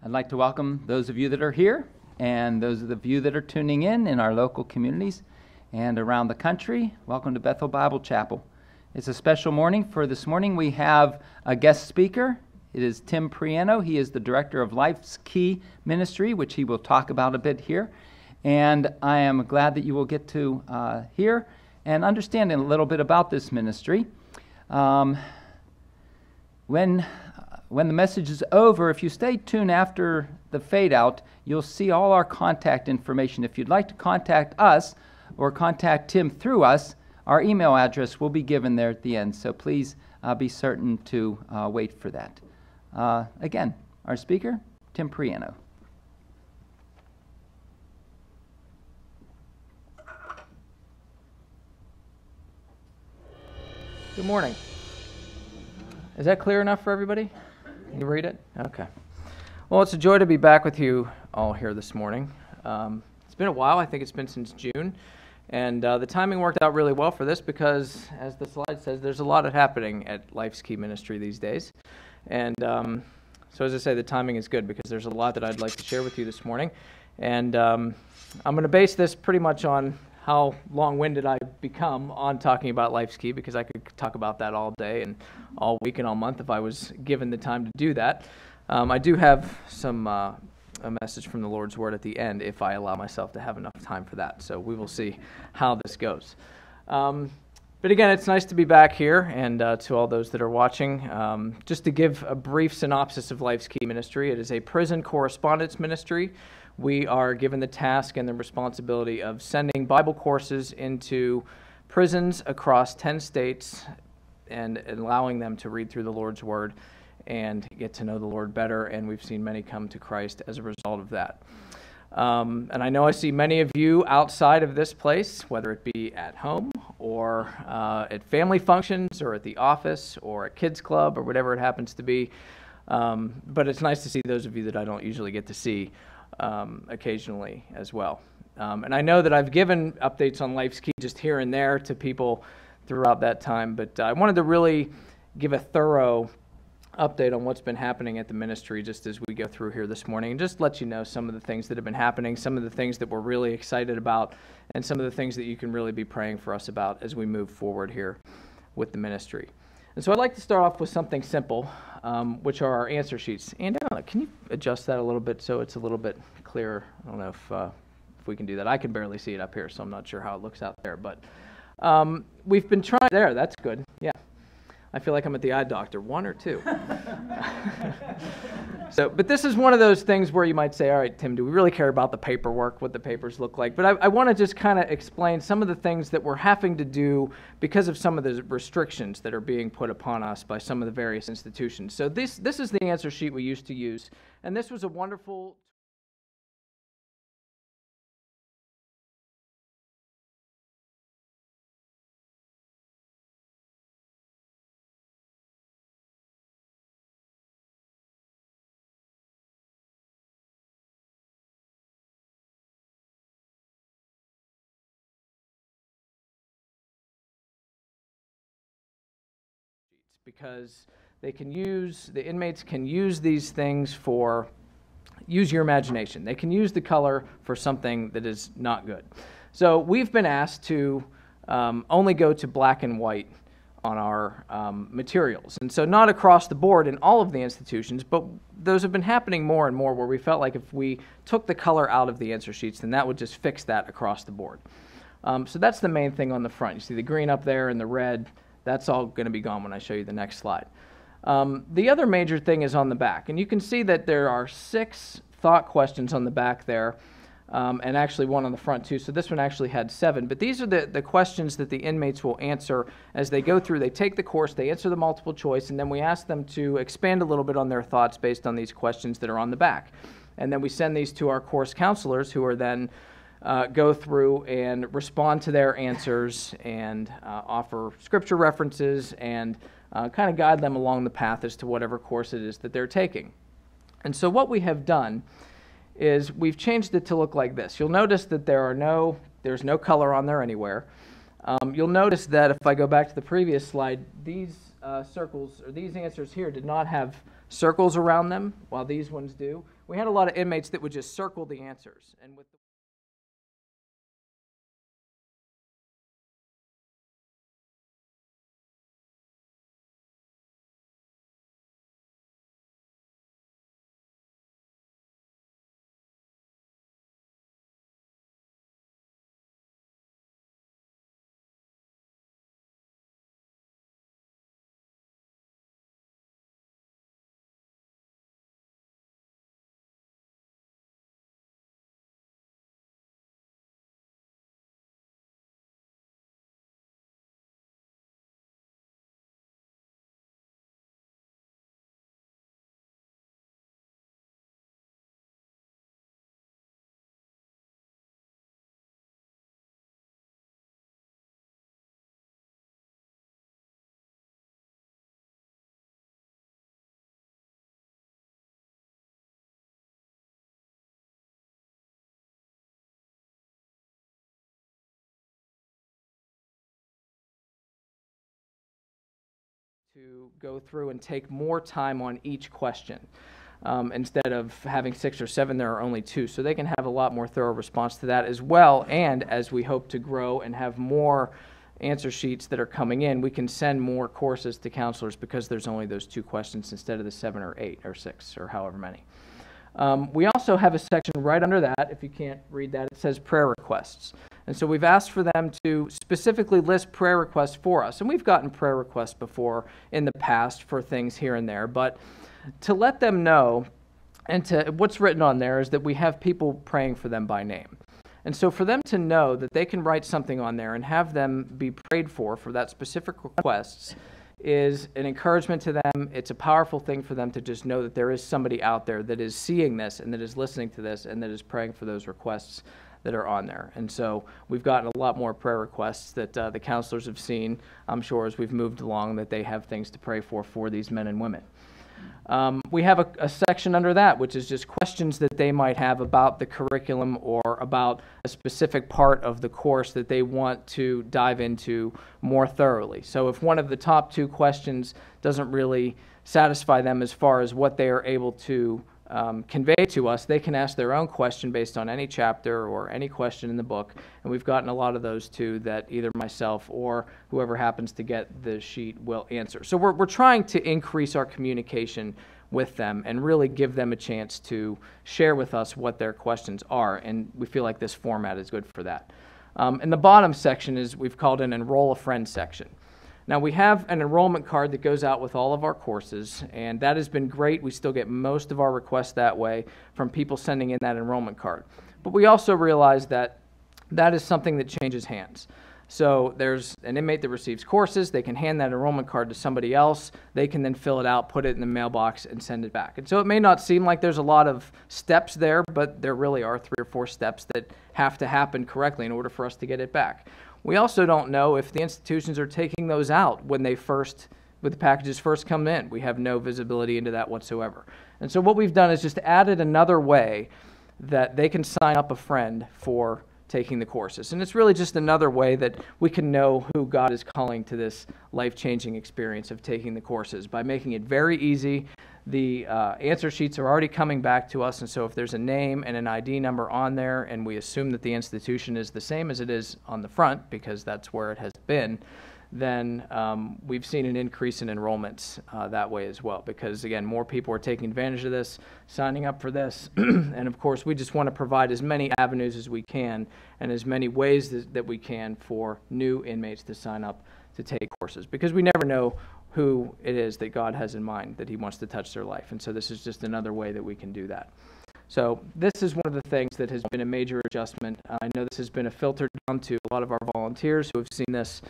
I'd like to welcome those of you that are here and those of you that are tuning in our local communities and around the country. Welcome to Bethel Bible Chapel. It's a special morning. For this morning, we have a guest speaker. It is TIM PRIANO. He is the director of Life's Key Ministry, which he will talk about a bit here. And I am glad that you will get to hear and understand a little bit about this ministry. When the message is over, if you stay tuned after the fade out, you'll see all our contact information. If you'd like to contact us or contact Tim through us, our email address will be given there at the end. So please be certain to wait for that. Again, our speaker, Tim PRIANO. Good morning. Is that clear enough for everybody? Can you read it? Okay. Well, it's a joy to be back with you all here this morning. It's been a while. I think it's been since June. And the timing worked out really well for this because, as the slide says, there's a lot happening at Life's Key Ministry these days. And so, as I say, the timing is good because there's a lot that I'd like to share with you this morning. And I'm going to base this pretty much on how long-winded I become on talking about Life's Key, because I could talk about that all day and all week and all month if I was given the time to do that. I do have a message from the Lord's Word at the end if I allow myself to have enough time for that. So we will see how this goes. But again, it's nice to be back here, and to all those that are watching, just to give a brief synopsis of Life's Key Ministry. It is a prison correspondence ministry. We are given the task and the responsibility of sending Bible courses into prisons across 10 states and allowing them to read through the Lord's Word and get to know the Lord better, and we've seen many come to Christ as a result of that. And I know I see many of you outside of this place, whether it be at home or at family functions or at the office or at kids club or whatever it happens to be. But it's nice to see those of you that I don't usually get to see occasionally as well. And I know that I've given updates on Life's Key just here and there to people throughout that time, but I wanted to really give a thorough update on what's been happening at the ministry just as we go through here this morning, and just let you know some of the things that have been happening, some of the things that we're really excited about, and some of the things that you can really be praying for us about as we move forward here with the ministry. And so I'd like to start off with something simple, which are our answer sheets. And can you adjust that a little bit so it's a little bit clearer? I don't know if we can do that. I can barely see it up here, so I'm not sure how it looks out there. But we've been trying. There, that's good. Yeah. I feel like I'm at the eye doctor. 1 or 2? But this is one of those things where you might say, all right, Tim, do we really care about the paperwork, what the papers look like? But I want to just kind of explain some of the things that we're having to do because of some of the restrictions that are being put upon us by some of the various institutions. So this is the answer sheet we used to use, and this was a wonderful because the inmates can use these things for, use your imagination. They can use the color for something that is not good. So we've been asked to only go to black and white on our materials. And so not across the board in all of the institutions, but those have been happening more and more where we felt like if we took the color out of the answer sheets, then that would just fix that across the board. So that's the main thing on the front. You see the green up there and the red. That's all going to be gone when I show you the next slide. The other major thing is on the back. And you can see that there are 6 thought questions on the back there, and actually one on the front too. So this one actually had 7. But these are the questions that the inmates will answer as they go through. They take the course, they answer the multiple choice, and then we ask them to expand a little bit on their thoughts based on these questions that are on the back. And then we send these to our course counselors, who are then go through and respond to their answers and offer scripture references and kind of guide them along the path as to whatever course it is that they're taking. And so what we have done is we've changed it to look like this. You'll notice that there's no color on there anywhere. You'll notice that if I go back to the previous slide, these circles, or these answers here did not have circles around them, while these ones do. We had a lot of inmates that would just circle the answers, and with the to go through and take more time on each question. Instead of having 6 or 7, there are only 2. So they can have a lot more thorough response to that as well. And as we hope to grow and have more answer sheets that are coming in, we can send more courses to counselors because there's only those 2 questions instead of the 7 or 8 or 6 or however many. We also have a section right under that. If you can't read that, it says prayer requests. And so we've asked for them to specifically list prayer requests for us. And we've gotten prayer requests before in the past for things here and there. But to let them know, and to what's written on there is that we have people praying for them by name. And so for them to know that they can write something on there and have them be prayed for that specific requests is an encouragement to them. It's a powerful thing for them to just know that there is somebody out there that is seeing this and that is listening to this and that is praying for those requests that are on there. And so we've gotten a lot more prayer requests that the counselors have seen, I'm sure, as we've moved along, that they have things to pray for these men and women. We have a section under that, which is just questions that they might have about the curriculum or about a specific part of the course that they want to dive into more thoroughly. So if one of the top 2 questions doesn't really satisfy them as far as what they are able to convey to us, they can ask their own question based on any chapter or any question in the book. And we've gotten a lot of those too that either myself or whoever happens to get the sheet will answer. So we're trying to increase our communication with them and really give them a chance to share with us what their questions are. And we feel like this format is good for that. And the bottom section is we've called an Enroll a Friend section. Now, we have an enrollment card that goes out with all of our courses, and that has been great. We still get most of our requests that way from people sending in that enrollment card. But we also realize that that is something that changes hands. So there's an inmate that receives courses. They can hand that enrollment card to somebody else. They can then fill it out, put it in the mailbox, and send it back. And so it may not seem like there's a lot of steps there, but there really are 3 or 4 steps that have to happen correctly in order for us to get it back. We also don't know if the institutions are taking those out when the packages first come in. We have no visibility into that whatsoever. And so what we've done is just added another way that they can sign up a friend for taking the courses. And it's really just another way that we can know who God is calling to this life-changing experience of taking the courses by making it very easy. The answer sheets are already coming back to us, and so if there's a name and an ID number on there, and we assume that the institution is the same as it is on the front, because that's where it has been, then we've seen an increase in enrollments that way as well, because, again, more people are taking advantage of this, signing up for this, and, of course, we just want to provide as many avenues as we can and as many ways that we can for new inmates to sign up to take courses, because we never know who it is that God has in mind that he wants to touch their life. And so this is just another way that we can do that. So this is one of the things that has been a major adjustment. I know this has been a filter down to a lot of our volunteers who have seen this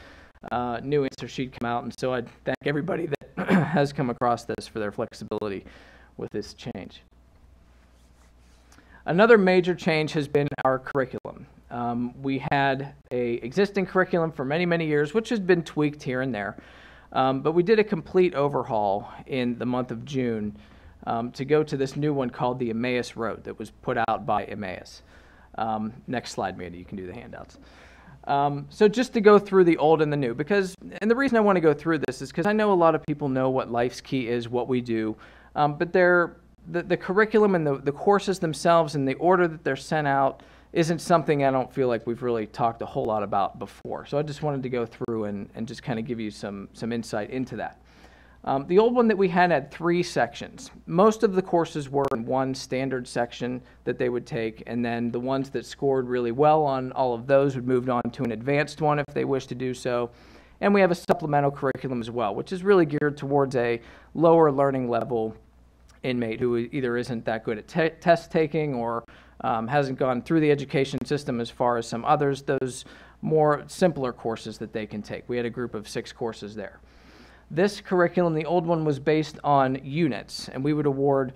new answer sheet come out. And so I thank everybody that has come across this for their flexibility with this change. Another major change has been our curriculum. We had an existing curriculum for many, many years, which has been tweaked here and there. But we did a complete overhaul in the month of June to go to this new one called the Emmaus Road that was put out by Emmaus. Next slide, Mandy, you can do the handouts. So just to go through the old and the new, and the reason I want to go through this is because I know a lot of people know what Life's Key is, what we do, but the curriculum and the courses themselves and the order that they're sent out isn't something I don't feel like we've really talked a whole lot about before. So I just wanted to go through and just kind of give you some insight into that. The old one that we had 3 sections. Most of the courses were in one standard section that they would take, and then the ones that scored really well on all of those would move on to an advanced one if they wish to do so. And we have a supplemental curriculum as well, which is really geared towards a lower learning level inmate who either isn't that good at test taking or hasn't gone through the education system as far as some others, those more simpler courses that they can take. We had a group of 6 courses there. This curriculum, the old one, was based on units, and we would award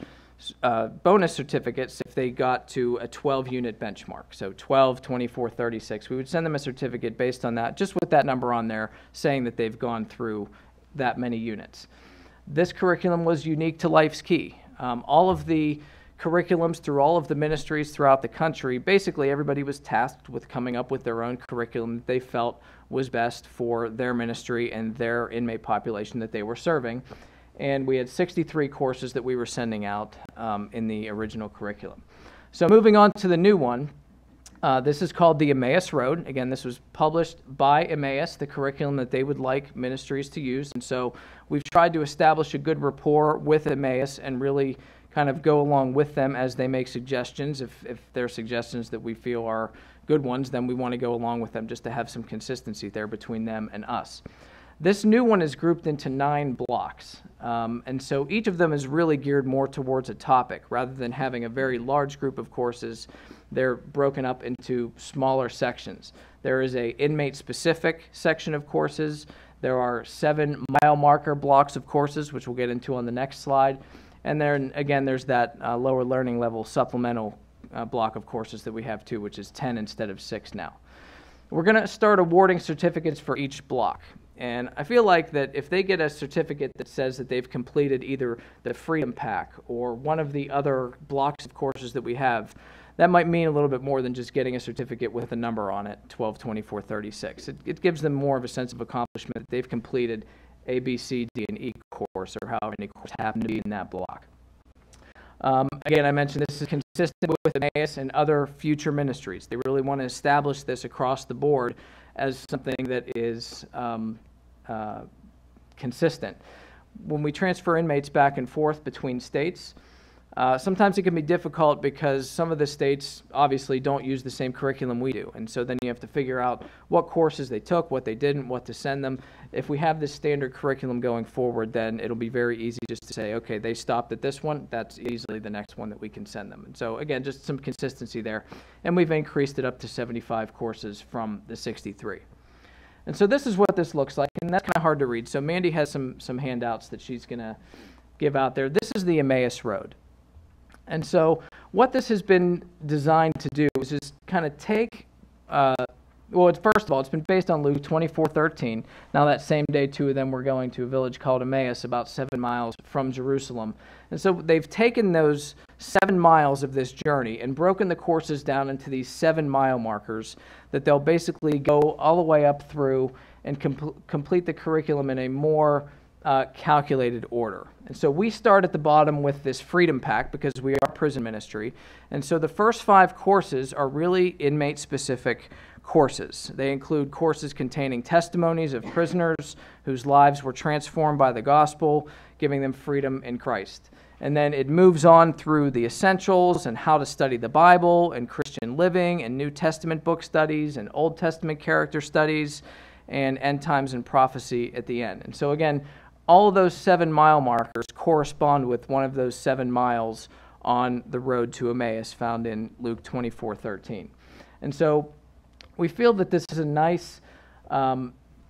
bonus certificates if they got to a 12-unit benchmark. So 12, 24, 36. We would send them a certificate based on that, just with that number on there, saying that they've gone through that many units. This curriculum was unique to Life's Key. All of the curriculums through all of the ministries throughout the country, basically everybody was tasked with coming up with their own curriculum that they felt was best for their ministry and their inmate population that they were serving. And we had 63 courses that we were sending out in the original curriculum. So moving on to the new one, this is called the Emmaus Road. Again, this was published by Emmaus, the curriculum that they would like ministries to use. And so we've tried to establish a good rapport with Emmaus and really kind of go along with them as they make suggestions. If they're suggestions that we feel are good ones, then we want to go along with them just to have some consistency there between them and us. This new one is grouped into 9 blocks, and so each of them is really geared more towards a topic. Rather than having a very large group of courses, they're broken up into smaller sections. There is a inmate-specific section of courses. There are 7 mile marker blocks of courses, which we'll get into on the next slide. And then, again, there's that lower learning level supplemental block of courses that we have too, which is 10 instead of 6 now. We're going to start awarding certificates for each block. And I feel like that if they get a certificate that says that they've completed either the Freedom Pack or one of the other blocks of courses that we have, that might mean a little bit more than just getting a certificate with a number on it, 12, 24, 36. It gives them more of a sense of accomplishment that they've completed A, B, C, D, and E course, or however many courses happen to be in that block. Again, I mentioned this is consistent with Emmaus and other future ministries. They really want to establish this across the board as something that is consistent. When we transfer inmates back and forth between states, sometimes it can be difficult because some of the states obviously don't use the same curriculum we do. And so then you have to figure out what courses they took, what they didn't, what to send them. If we have this standard curriculum going forward, then it'll be very easy just to say, okay, they stopped at this one, that's easily the next one that we can send them. And so again, just some consistency there. And we've increased it up to 75 courses from the 63. And so this is what this looks like, and that's kind of hard to read. So Mandy has some handouts that she's going to give out there. This is the Emmaus Road. And so what this has been designed to do is just kind of take, first of all, it's been based on Luke 24:13. Now that same day, 2 of them were going to a village called Emmaus, about 7 miles from Jerusalem. And so they've taken those 7 miles of this journey and broken the courses down into these 7 mile markers that they'll basically go all the way up through and complete the curriculum in a more calculated order. And so we start at the bottom with this Freedom Pack because we are prison ministry. And so the first 5 courses are really inmate-specific courses. They include courses containing testimonies of prisoners whose lives were transformed by the gospel, giving them freedom in Christ. And then it moves on through the essentials and how to study the Bible and Christian living and New Testament book studies and Old Testament character studies and end times and prophecy at the end. And so again, all of those 7 mile markers correspond with one of those 7 miles on the road to Emmaus found in Luke 24:13. And so we feel that this is a nice,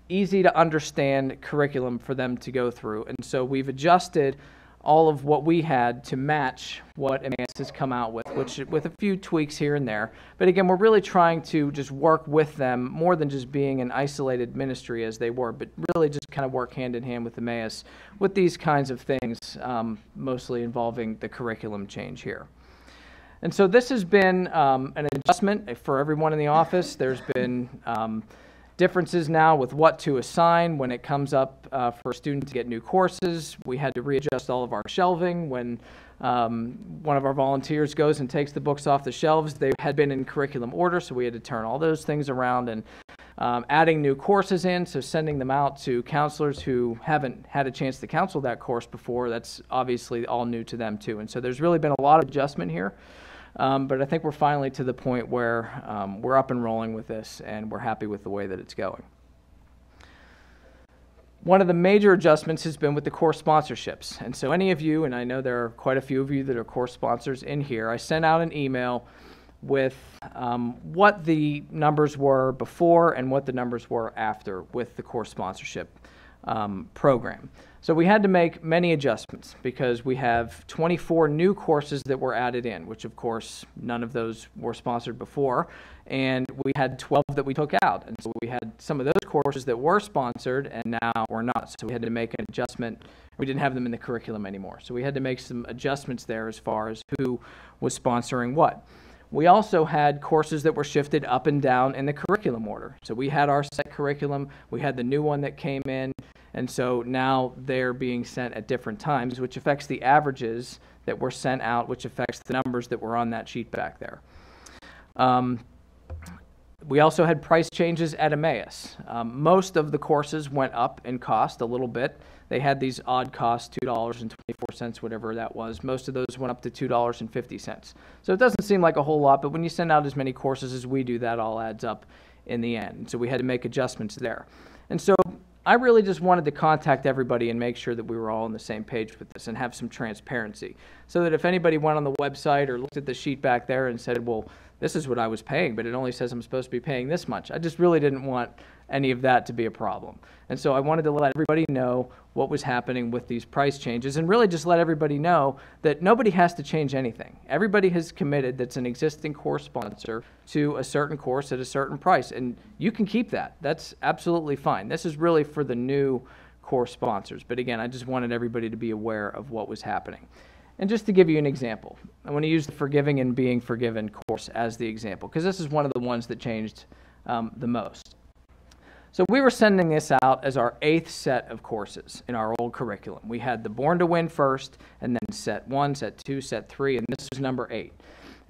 easy to understand curriculum for them to go through. And so we've adjusted all of what we had to match what Emmaus has come out with, which with a few tweaks here and there. But again, we're really trying to just work with them more than just being an isolated ministry as they were, but really just kind of work hand in hand with Emmaus with these kinds of things, mostly involving the curriculum change here. And so this has been an adjustment for everyone in the office. There's been differences now with what to assign when it comes up for a student to get new courses. We had to readjust all of our shelving when one of our volunteers goes and takes the books off the shelves. They had been in curriculum order, so we had to turn all those things around, and adding new courses in, so sending them out to counselors who haven't had a chance to counsel that course before. That's obviously all new to them too. And so there's really been a lot of adjustment here. But I think we're finally to the point where we're up and rolling with this, and we're happy with the way that it's going. One of the major adjustments has been with the course sponsorships. And so any of you, and I know there are quite a few of you that are course sponsors in here, I sent out an email with what the numbers were before and what the numbers were after with the course sponsorship program. So we had to make many adjustments because we have 24 new courses that were added in, which of course none of those were sponsored before, and we had 12 that we took out. And so we had some of those courses that were sponsored and now were not. So we had to make an adjustment. We didn't have them in the curriculum anymore. So we had to make some adjustments there as far as who was sponsoring what. We also had courses that were shifted up and down in the curriculum order. So we had our set curriculum, we had the new one that came in, and so now they're being sent at different times, which affects the averages that were sent out, which affects the numbers that were on that sheet back there. We also had price changes at Emmaus. Most of the courses went up in cost a little bit. They had these odd costs, $2.24, whatever that was. Most of those went up to $2.50. So it doesn't seem like a whole lot, but when you send out as many courses as we do, that all adds up in the end. So we had to make adjustments there. And so I really just wanted to contact everybody and make sure that we were all on the same page with this and have some transparency, so that if anybody went on the website or looked at the sheet back there and said, well, this is what I was paying, but it only says I'm supposed to be paying this much. I just really didn't want any of that to be a problem. And so I wanted to let everybody know what was happening with these price changes, and really just let everybody know that nobody has to change anything. Everybody has committed that's an existing course sponsor to a certain course at a certain price, and you can keep that. That's absolutely fine. This is really for the new course sponsors. But again, I just wanted everybody to be aware of what was happening. And just to give you an example, I want to use the Forgiving and Being Forgiven course as the example, because this is one of the ones that changed the most. So we were sending this out as our 8th set of courses in our old curriculum. We had the Born to Win first, and then set 1, set 2, set 3, and this is number 8.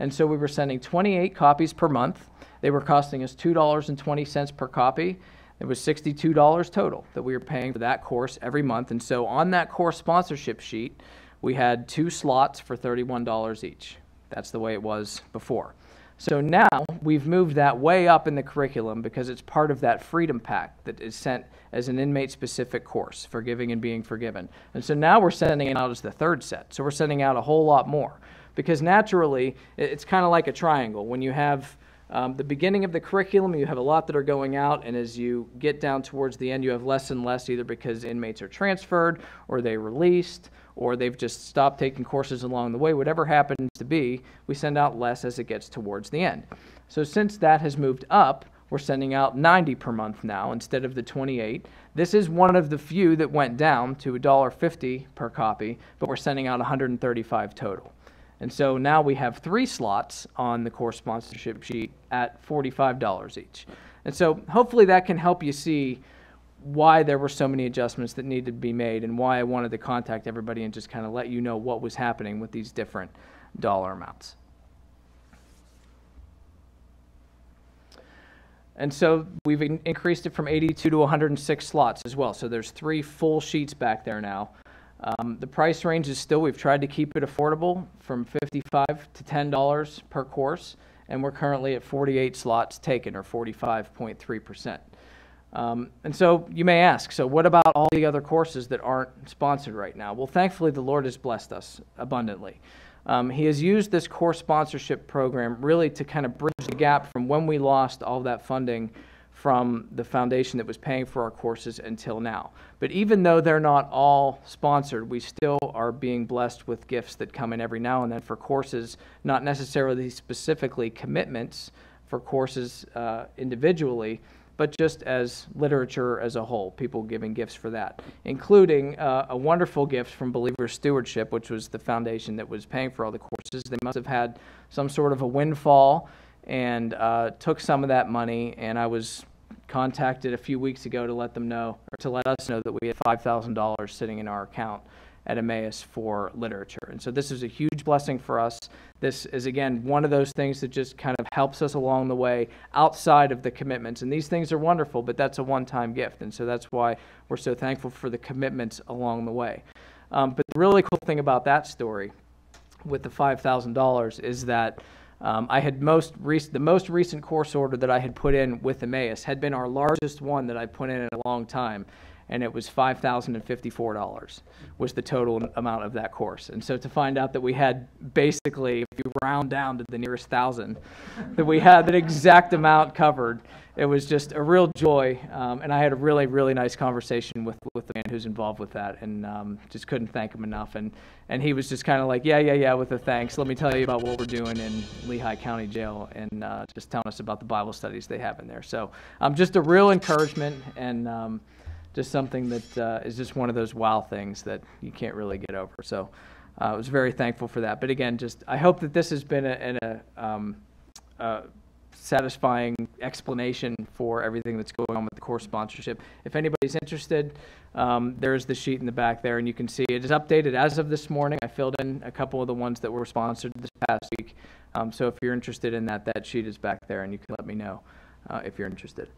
And so we were sending 28 copies per month. They were costing us $2.20 per copy. It was $62 total that we were paying for that course every month. And so on that course sponsorship sheet, we had 2 slots for $31 each. That's the way it was before. So now we've moved that way up in the curriculum because it's part of that Freedom Pack that is sent as an inmate-specific course, Forgiving and Being Forgiven. And so now we're sending it out as the 3rd set. So we're sending out a whole lot more because naturally it's kind of like a triangle. When you have the beginning of the curriculum, you have a lot that are going out, and as you get down towards the end, you have less and less, either because inmates are transferred or they released or they've just stopped taking courses along the way. Whatever happens to be, we send out less as it gets towards the end. So since that has moved up, we're sending out 90 per month now instead of the 28. This is one of the few that went down to $1.50 per copy, but we're sending out 135 total. And so now we have 3 slots on the course sponsorship sheet at $45 each. And so hopefully that can help you see why there were so many adjustments that needed to be made and why I wanted to contact everybody and just kind of let you know what was happening with these different dollar amounts. And so we've increased it from 82 to 106 slots as well. So there's 3 full sheets back there now. The price range is still, we've tried to keep it affordable, from $55 to $10 per course, and we're currently at 48 slots taken, or 45.3%. And so you may ask, so what about all the other courses that aren't sponsored right now? Well, thankfully the Lord has blessed us abundantly. He has used this course sponsorship program really to kind of bridge the gap from when we lost all that funding from the foundation that was paying for our courses until now. But even though they're not all sponsored, we still are being blessed with gifts that come in every now and then for courses, not necessarily specifically commitments for courses individually, but just as literature as a whole, people giving gifts for that, including a wonderful gift from Believers Stewardship, which was the foundation that was paying for all the courses. They must have had some sort of a windfall and took some of that money, and I was contacted a few weeks ago to let them know, or to let us know, that we had $5,000 sitting in our account at Emmaus for literature. And so this is a huge blessing for us. This is, again, one of those things that just kind of helps us along the way outside of the commitments. And these things are wonderful, but that's a one-time gift. And so that's why we're so thankful for the commitments along the way. But the really cool thing about that story with the $5,000 is that I had the most recent course order that I had put in with Emmaus had been our largest one that I put in a long time, and it was $5,054 was the total amount of that course. And so to find out that we had basically, if you round down to the nearest thousand, that we had that exact amount covered, it was just a real joy. And I had a really, really nice conversation with the man who's involved with that, and just couldn't thank him enough. And he was just kind of like, yeah, with the thanks. Let me tell you about what we're doing in Lehigh County Jail, and just telling us about the Bible studies they have in there. So just a real encouragement, and just something that is just one of those wow things that you can't really get over. So I was very thankful for that. But again, just I hope that this has been a satisfying explanation for everything that's going on with the course sponsorship. If anybody's interested, there's the sheet in the back there, and you can see it is updated as of this morning. I filled in a couple of the ones that were sponsored this past week. So if you're interested in that, that sheet is back there, and you can let me know if you're interested.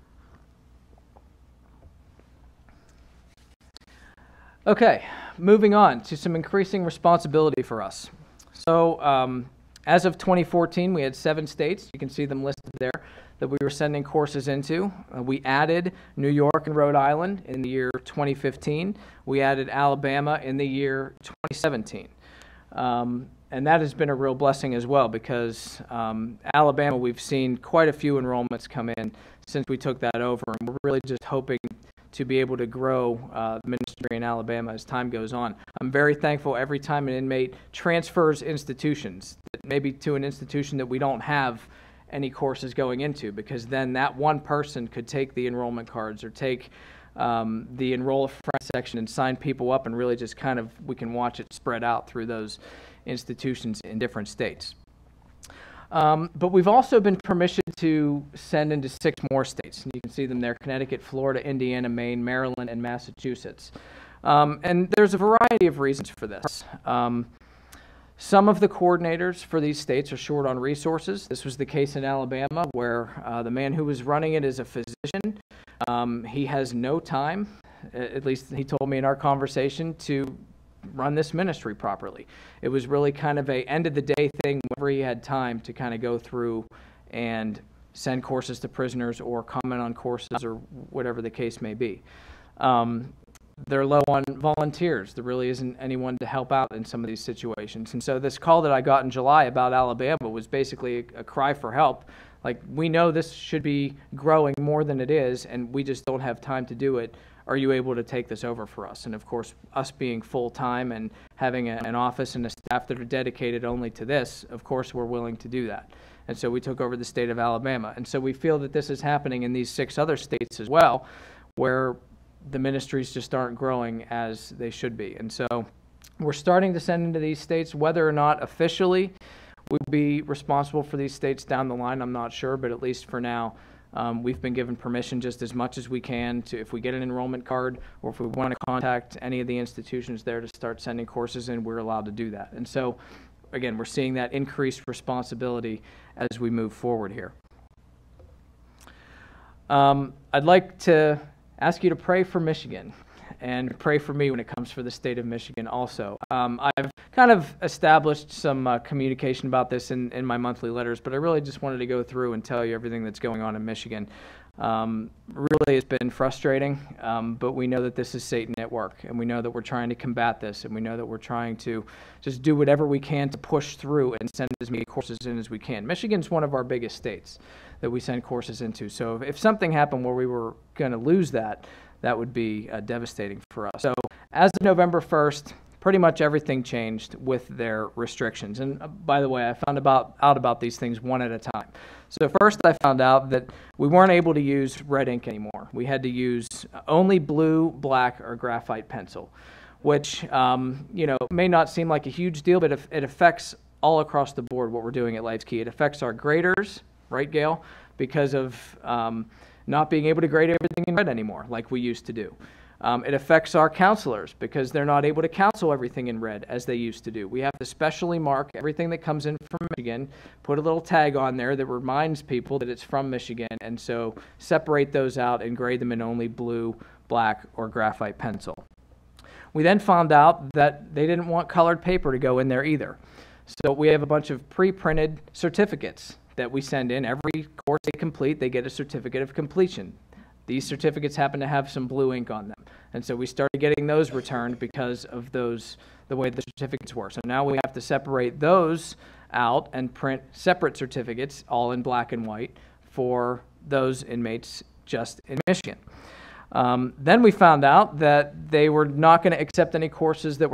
Okay, moving on to some increasing responsibility for us. So as of 2014, we had 7 states. You can see them listed there that we were sending courses into. We added New York and Rhode Island in the year 2015. We added Alabama in the year 2017. And that has been a real blessing as well, because Alabama, we've seen quite a few enrollments come in since we took that over, and we're really just hoping to be able to grow the ministry in Alabama as time goes on. I'm very thankful every time an inmate transfers institutions, maybe to an institution that we don't have any courses going into, because then that one person could take the enrollment cards or take the enroll a friend section and sign people up, and really just kind of, we can watch it spread out through those institutions in different states. But we've also been permitted to send into 6 more states. And you can see them there: Connecticut, Florida, Indiana, Maine, Maryland, and Massachusetts. And there's a variety of reasons for this. Some of the coordinators for these states are short on resources. This was the case in Alabama, where the man who was running it is a physician. He has no time, at least he told me in our conversation, to run this ministry properly. It was really kind of a end of the day thing whenever he had time to kind of go through and send courses to prisoners or comment on courses or whatever the case may be. They're low on volunteers. There really isn't anyone to help out in some of these situations. And so this call that I got in July about Alabama was basically a cry for help. Like, we know this should be growing more than it is, and we just don't have time to do it. Are you able to take this over for us? And of course, us being full-time and having an office and a staff that are dedicated only to this, of course we're willing to do that. And so we took over the state of Alabama. And so we feel that this is happening in these 6 other states as well, where the ministries just aren't growing as they should be. And so we're starting to send into these states. Whether or not officially we'll be responsible for these states down the line, I'm not sure, but at least for now, we've been given permission just as much as we can to, if we get an enrollment card or if we want to contact any of the institutions there to start sending courses in, we're allowed to do that. And so, again, we're seeing that increased responsibility as we move forward here. I'd like to ask you to pray for Michigan and pray for me when it comes for the state of Michigan also. I've kind of established some communication about this in my monthly letters, but I really just wanted to go through and tell you everything that's going on in Michigan. Really, it's been frustrating, but we know that this is Satan at work, and we know that we're trying to combat this, and we know that we're trying to just do whatever we can to push through and send as many courses in as we can. Michigan's one of our biggest states that we send courses into, so if something happened where we were going to lose that, that would be devastating for us. So as of November 1st, pretty much everything changed with their restrictions. And by the way, I found out about these things one at a time. So first I found out that we weren't able to use red ink anymore. We had to use only blue, black, or graphite pencil, which may not seem like a huge deal, but it affects all across the board what we're doing at Life's Key. It affects our graders, right, Gail? Because of not being able to grade everything in red anymore like we used to do. It affects our counselors because they're not able to counsel everything in red as they used to do. We have to specially mark everything that comes in from Michigan, put a little tag on there that reminds people that it's from Michigan, and so separate those out and grade them in only blue, black, or graphite pencil. We then found out that they didn't want colored paper to go in there either. So we have a bunch of pre-printed certificates that we send in. Every course they complete, they get a certificate of completion. These certificates happen to have some blue ink on them. And so we started getting those returned because of the way the certificates were. So now we have to separate those out and print separate certificates, all in black and white, for those inmates just in Michigan. Then we found out that they were not going to accept any courses that